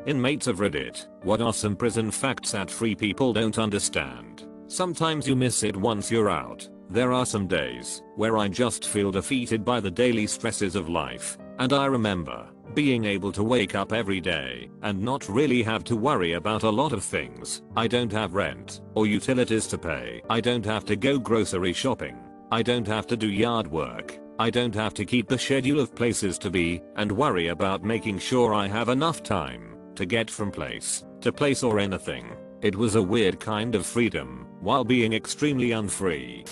Inmates of Reddit, what are some prison facts that free people don't understand? Sometimes you miss it once you're out. There are some days where I just feel defeated by the daily stresses of life, and I remember being able to wake up every day and not really have to worry about a lot of things. I don't have rent or utilities to pay. I don't have to go grocery shopping. I don't have to do yard work. I don't have to keep the schedule of places to be and worry about making sure I have enough time to get from place to place or anything. It was a weird kind of freedom while being extremely unfree.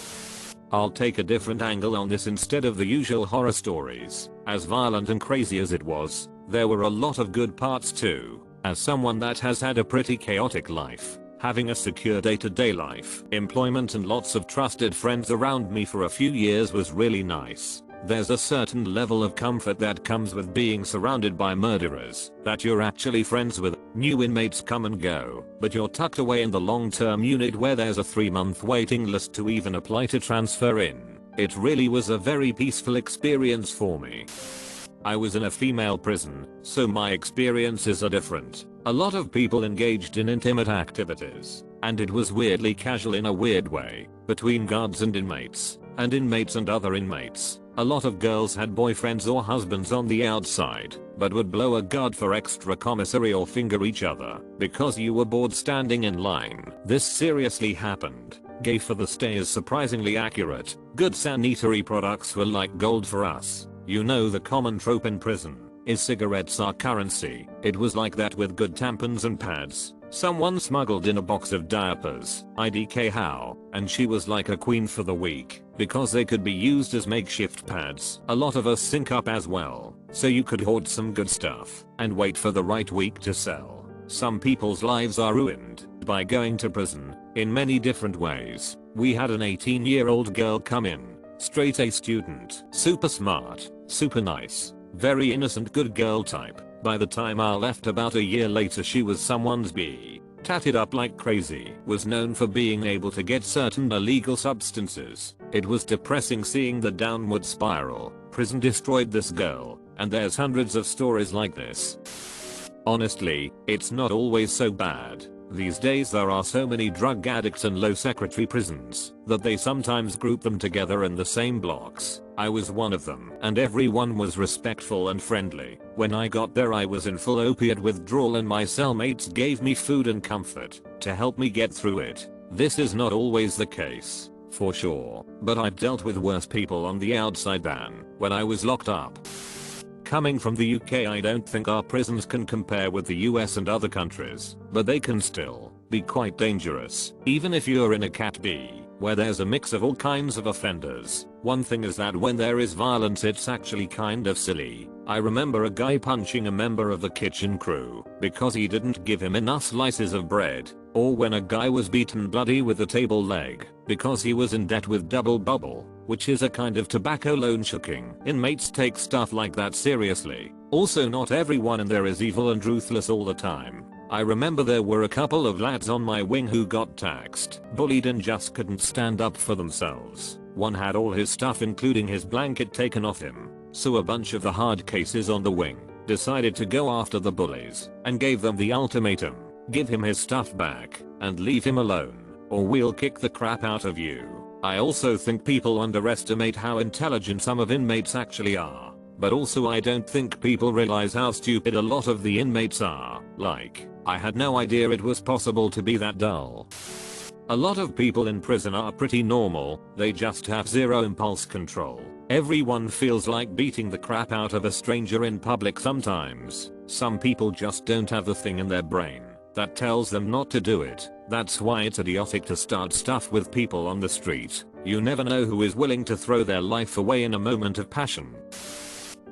I'll take a different angle on this instead of the usual horror stories. As violent and crazy as it was, there were a lot of good parts too. As someone that has had a pretty chaotic life, having a secure day-to-day life, employment and lots of trusted friends around me for a few years was really nice. There's a certain level of comfort that comes with being surrounded by murderers that you're actually friends with. New inmates come and go, but you're tucked away in the long-term unit where there's a 3-month waiting list to even apply to transfer in. It really was a very peaceful experience for me. I was in a female prison, so my experiences are different. A lot of people engaged in intimate activities, and it was weirdly casual in a weird way, between guards and inmates and other inmates. A lot of girls had boyfriends or husbands on the outside, but would blow a guard for extra commissary or finger each other because you were bored standing in line. This seriously happened. Gay for the stay is surprisingly accurate. Good sanitary products were like gold for us. You know the common trope in prison is cigarettes are currency. It was like that with good tampons and pads. Someone smuggled in a box of diapers, IDK how, and she was like a queen for the week, because they could be used as makeshift pads. A lot of us sync up as well, so you could hoard some good stuff and wait for the right week to sell. Some people's lives are ruined by going to prison in many different ways. We had an 18-year-old girl come in, straight A student, super smart, super nice, very innocent good girl type. By the time I left about a year later she was someone's B. Tatted up like crazy. Was known for being able to get certain illegal substances. It was depressing seeing the downward spiral. Prison destroyed this girl, and there's hundreds of stories like this. Honestly, it's not always so bad. These days there are so many drug addicts and low security prisons that they sometimes group them together in the same blocks. I was one of them, and everyone was respectful and friendly. When I got there I was in full opiate withdrawal and my cellmates gave me food and comfort to help me get through it. This is not always the case, for sure, but I've dealt with worse people on the outside than when I was locked up. Coming from the UK, I don't think our prisons can compare with the US and other countries, but they can still be quite dangerous, even if you're in a Cat B, where there's a mix of all kinds of offenders. One thing is that when there is violence it's actually kind of silly. I remember a guy punching a member of the kitchen crew because he didn't give him enough slices of bread, or when a guy was beaten bloody with a table leg because he was in debt with double bubble, which is a kind of tobacco loan shucking. Inmates take stuff like that seriously. Also, not everyone in there is evil and ruthless all the time. I remember there were a couple of lads on my wing who got taxed, bullied and just couldn't stand up for themselves. One had all his stuff including his blanket taken off him, so a bunch of the hard cases on the wing decided to go after the bullies and gave them the ultimatum: give him his stuff back and leave him alone, or we'll kick the crap out of you. I also think people underestimate how intelligent some of inmates actually are, but also I don't think people realize how stupid a lot of the inmates are. Like, I had no idea it was possible to be that dull. A lot of people in prison are pretty normal, they just have zero impulse control. Everyone feels like beating the crap out of a stranger in public sometimes. Some people just don't have the thing in their brain that tells them not to do it. That's why it's idiotic to start stuff with people on the street. You never know who is willing to throw their life away in a moment of passion.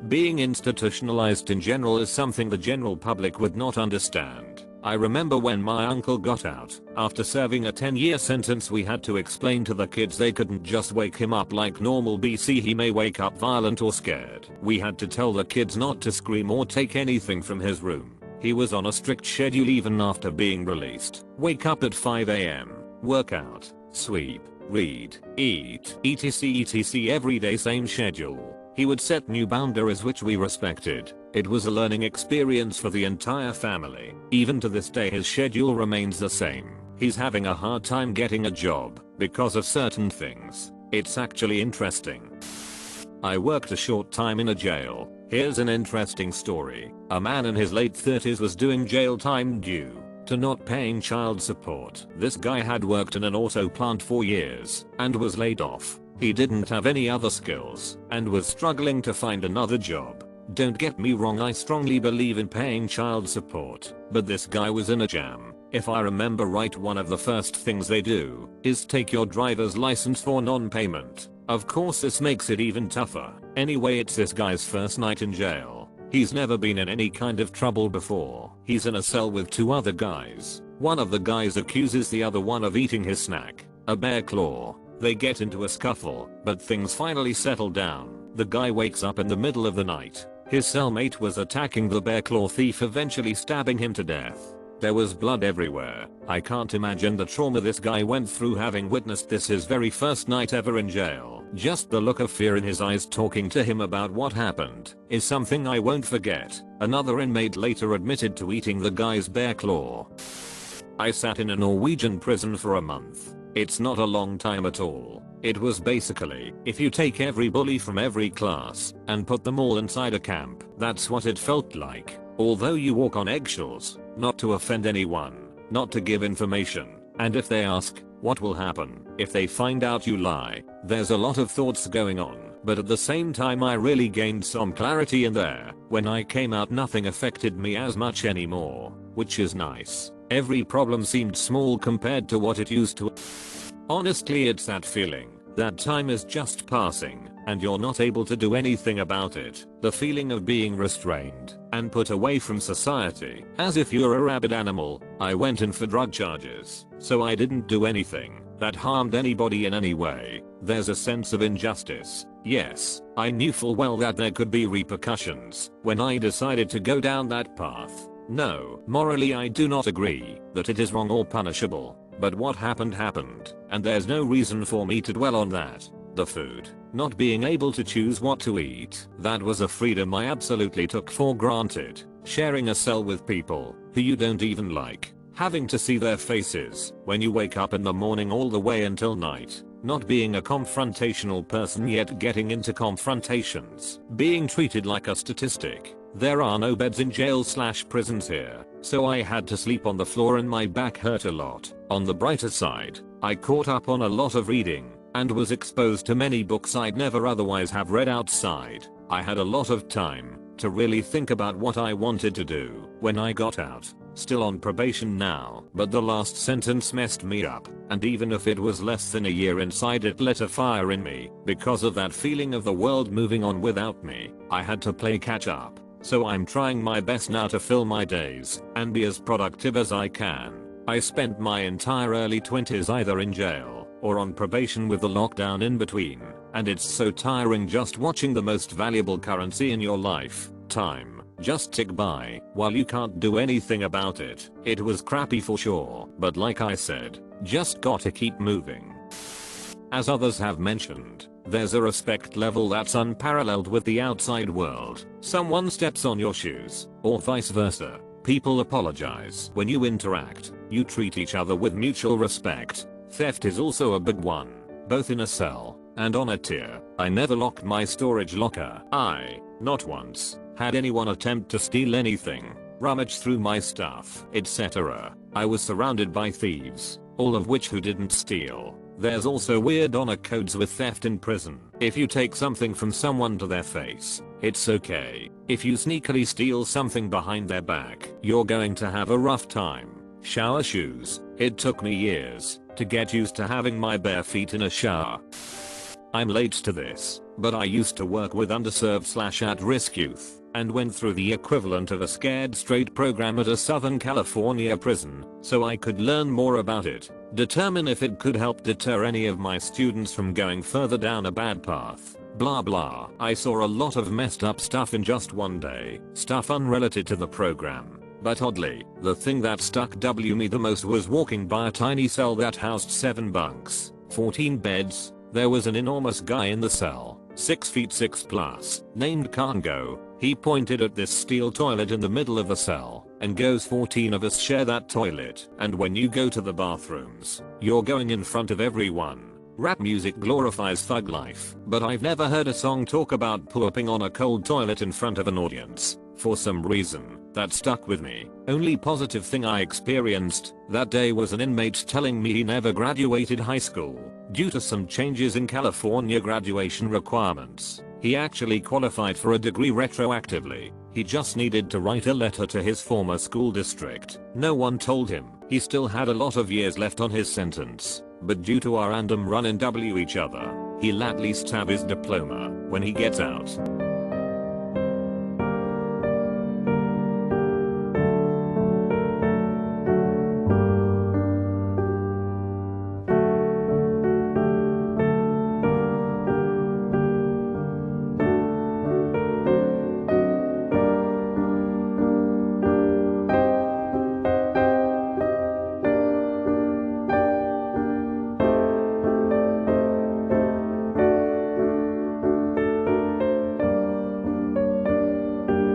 Being institutionalized in general is something the general public would not understand. I remember when my uncle got out, after serving a 10-year sentence we had to explain to the kids they couldn't just wake him up like normal BC, he may wake up violent or scared. We had to tell the kids not to scream or take anything from his room. He was on a strict schedule even after being released. Wake up at 5 AM, work out, sweep, read, eat, etc every day, same schedule. He would set new boundaries which we respected. It was a learning experience for the entire family. Even to this day his schedule remains the same. He's having a hard time getting a job because of certain things. It's actually interesting. I worked a short time in a jail. Here's an interesting story. A man in his late 30s was doing jail time due to not paying child support. This guy had worked in an auto plant for years and was laid off. He didn't have any other skills and was struggling to find another job. Don't get me wrong, I strongly believe in paying child support, but this guy was in a jam. If I remember right, one of the first things they do is take your driver's license for non-payment. Of course this makes it even tougher. Anyway, it's this guy's first night in jail. He's never been in any kind of trouble before. He's in a cell with 2 other guys. One of the guys accuses the other one of eating his snack, a bear claw. They get into a scuffle, but things finally settle down. The guy wakes up in the middle of the night. His cellmate was attacking the bear claw thief, eventually stabbing him to death. There was blood everywhere. I can't imagine the trauma this guy went through having witnessed this his very first night ever in jail. Just the look of fear in his eyes talking to him about what happened is something I won't forget. Another inmate later admitted to eating the guy's bear claw. I sat in a Norwegian prison for a month. It's not a long time at all. It was basically, if you take every bully from every class and put them all inside a camp, that's what it felt like. Although you walk on eggshells, not to offend anyone, not to give information, and if they ask, what will happen if they find out you lie? There's a lot of thoughts going on, but at the same time I really gained some clarity in there. When I came out, nothing affected me as much anymore, which is nice. Every problem seemed small compared to what it used to. Honestly, it's that feeling that time is just passing and you're not able to do anything about it. The feeling of being restrained and put away from society as if you're a rabid animal. I went in for drug charges, so I didn't do anything that harmed anybody in any way. There's a sense of injustice. Yes, I knew full well that there could be repercussions when I decided to go down that path. No, morally I do not agree that it is wrong or punishable, but what happened happened, and there's no reason for me to dwell on that. The food, not being able to choose what to eat, that was a freedom I absolutely took for granted. Sharing a cell with people who you don't even like, having to see their faces when you wake up in the morning all the way until night, not being a confrontational person yet getting into confrontations, being treated like a statistic. There are no beds in jail/prisons here, so I had to sleep on the floor and my back hurt a lot. On the brighter side, I caught up on a lot of reading and was exposed to many books I'd never otherwise have read outside. I had a lot of time to really think about what I wanted to do when I got out. Still on probation now, but the last sentence messed me up, and even if it was less than a year inside, it lit a fire in me. Because of that feeling of the world moving on without me, I had to play catch up. So I'm trying my best now to fill my days and be as productive as I can. I spent my entire early 20s either in jail or on probation with the lockdown in between, and it's so tiring just watching the most valuable currency in your life, time, just tick by while you can't do anything about it. It was crappy for sure, but like I said, just gotta keep moving. As others have mentioned, there's a respect level that's unparalleled with the outside world. Someone steps on your shoes, or vice versa. People apologize when you interact. You treat each other with mutual respect. Theft is also a big one, both in a cell and on a tier. I never locked my storage locker. Not once, had anyone attempt to steal anything, rummage through my stuff, etc. I was surrounded by thieves, all of which who didn't steal. There's also weird honor codes with theft in prison. If you take something from someone to their face, it's okay. If you sneakily steal something behind their back, you're going to have a rough time. Shower shoes. It took me years to get used to having my bare feet in a shower. I'm late to this, but I used to work with underserved/at-risk youth and went through the equivalent of a Scared Straight program at a Southern California prison, so I could learn more about it, determine if it could help deter any of my students from going further down a bad path. Blah blah. I saw a lot of messed up stuff in just one day, stuff unrelated to the program. But oddly, the thing that stuck me the most was walking by a tiny cell that housed 7 bunks, 14 beds. There was an enormous guy in the cell, 6 feet 6 plus, named Congo. He pointed at this steel toilet in the middle of a cell and goes, 14 of us share that toilet, and when you go to the bathrooms, you're going in front of everyone. Rap music glorifies thug life, but I've never heard a song talk about pooping on a cold toilet in front of an audience. For some reason, that stuck with me. Only positive thing I experienced that day was an inmate telling me he never graduated high school due to some changes in California graduation requirements. He actually qualified for a degree retroactively. He just needed to write a letter to his former school district. No one told him he still had a lot of years left on his sentence, but due to our random run-in each other, he'll at least have his diploma when he gets out.